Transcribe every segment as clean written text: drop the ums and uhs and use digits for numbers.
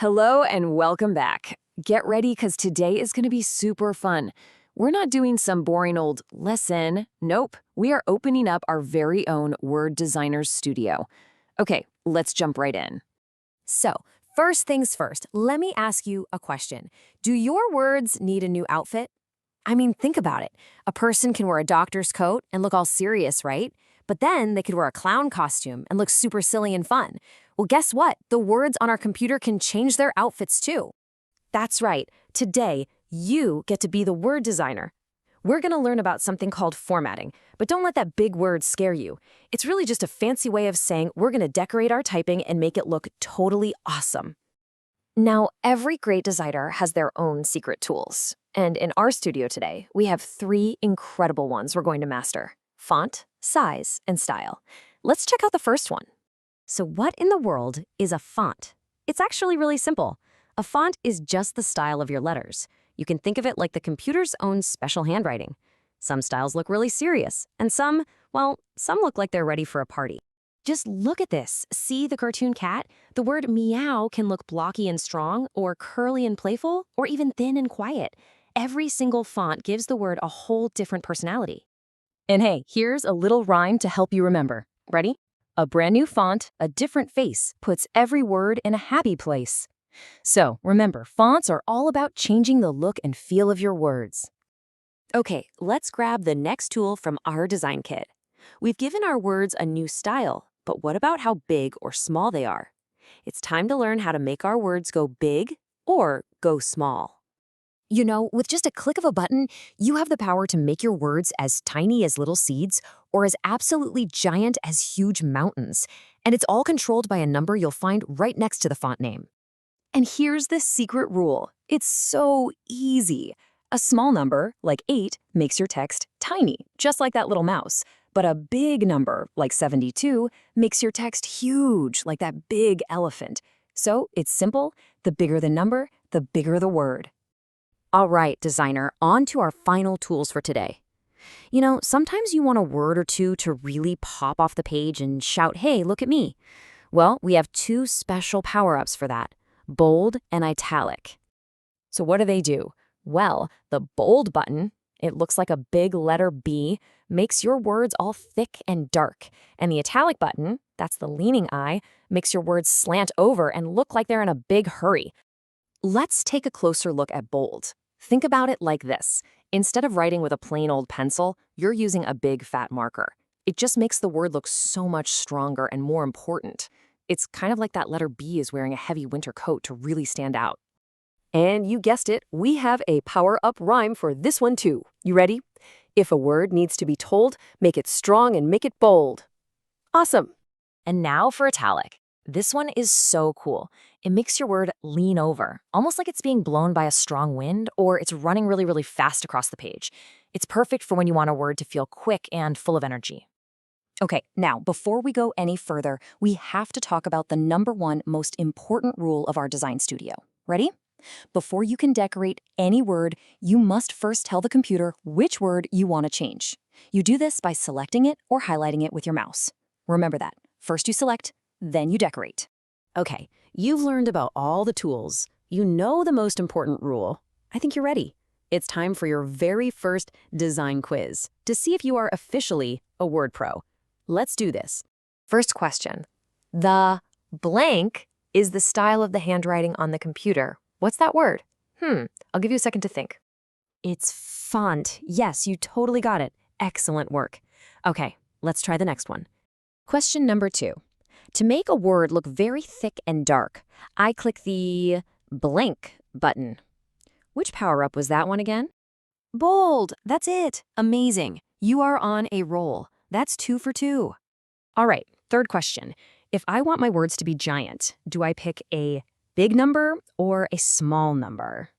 Hello and welcome back. Get ready because today is going to be super fun. We're not doing some boring old lesson. Nope, we are opening up our very own Word Designer's Studio. Okay, let's jump right in. So, first things first, let me ask you a question. Do your words need a new outfit? I mean, think about it. A person can wear a doctor's coat and look all serious, right? But then they could wear a clown costume and look super silly and fun. Well, guess what? The words on our computer can change their outfits too. That's right. Today, you get to be the word designer. We're going to learn about something called formatting, but don't let that big word scare you. It's really just a fancy way of saying we're going to decorate our typing and make it look totally awesome. Now, every great designer has their own secret tools. And in our studio today, we have 3 incredible ones we're going to master: font, size, and style. Let's check out the first one. So what in the world is a font? It's actually really simple. A font is just the style of your letters. You can think of it like the computer's own special handwriting. Some styles look really serious, and some look like they're ready for a party. Just look at this. See the cartoon cat? The word meow can look blocky and strong, or curly and playful, or even thin and quiet. Every single font gives the word a whole different personality. And hey, here's a little rhyme to help you remember. Ready? A brand new font, a different face, puts every word in a happy place. So remember, fonts are all about changing the look and feel of your words. Okay, let's grab the next tool from our design kit. We've given our words a new style, but what about how big or small they are? It's time to learn how to make our words go big or go small. You know, with just a click of a button, you have the power to make your words as tiny as little seeds or as absolutely giant as huge mountains. And it's all controlled by a number you'll find right next to the font name. And here's the secret rule. It's so easy. A small number, like 8, makes your text tiny, just like that little mouse. But a big number, like 72, makes your text huge, like that big elephant. So it's simple. The bigger the number, the bigger the word. All right, designer, on to our final tools for today. You know, sometimes you want a word or two to really pop off the page and shout, "Hey, look at me." Well, we have 2 special power-ups for that: bold and italic. So what do? Well, the bold button, it looks like a big letter B, makes your words all thick and dark. And the italic button, that's the leaning eye, makes your words slant over and look like they're in a big hurry. Let's take a closer look at bold. Think about it like this. Instead of writing with a plain old pencil, you're using a big fat marker. It just makes the word look so much stronger and more important. It's kind of like that letter B is wearing a heavy winter coat to really stand out. And you guessed it, we have a power-up rhyme for this one too. You ready? If a word needs to be told, make it strong and make it bold. Awesome. And now for italic. This one is so cool. It makes your word lean over, almost like it's being blown by a strong wind or it's running really, really fast across the page. It's perfect for when you want a word to feel quick and full of energy. Okay, now, before we go any further, we have to talk about the number 1 most important rule of our design studio. Ready? Before you can decorate any word, you must first tell the computer which word you want to change. You do this by selecting it or highlighting it with your mouse. Remember that. First you select, then you decorate. Okay, you've learned about all the tools. You know the most important rule. I think you're ready. It's time for your very first design quiz to see if you are officially a word pro. Let's do this. First question. The blank is the style of the handwriting on the computer. What's that word? I'll give you a second to think. It's font. Yes, you totally got it. Excellent work. Okay, let's try the next one. Question number 2. To make a word look very thick and dark, I click the blank button. Which power-up was that one again? Bold. That's it. Amazing. You are on a roll. That's 2 for 2. All right, third question. If I want my words to be giant, do I pick a big number or a small number?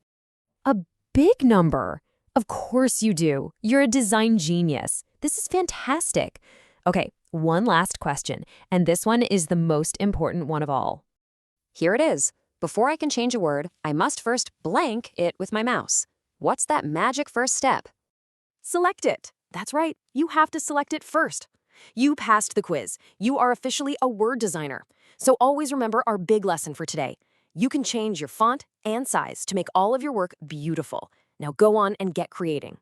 A big number. Of course you do. You're a design genius. This is fantastic. Okay, one last question, and this one is the most important one of all. Here it is. Before I can change a word, I must first blank it with my mouse. What's that magic first step? Select it. That's right. You have to select it first. You passed the quiz. You are officially a word designer. So always remember our big lesson for today. You can change your font and size to make all of your work beautiful. Now go on and get creating.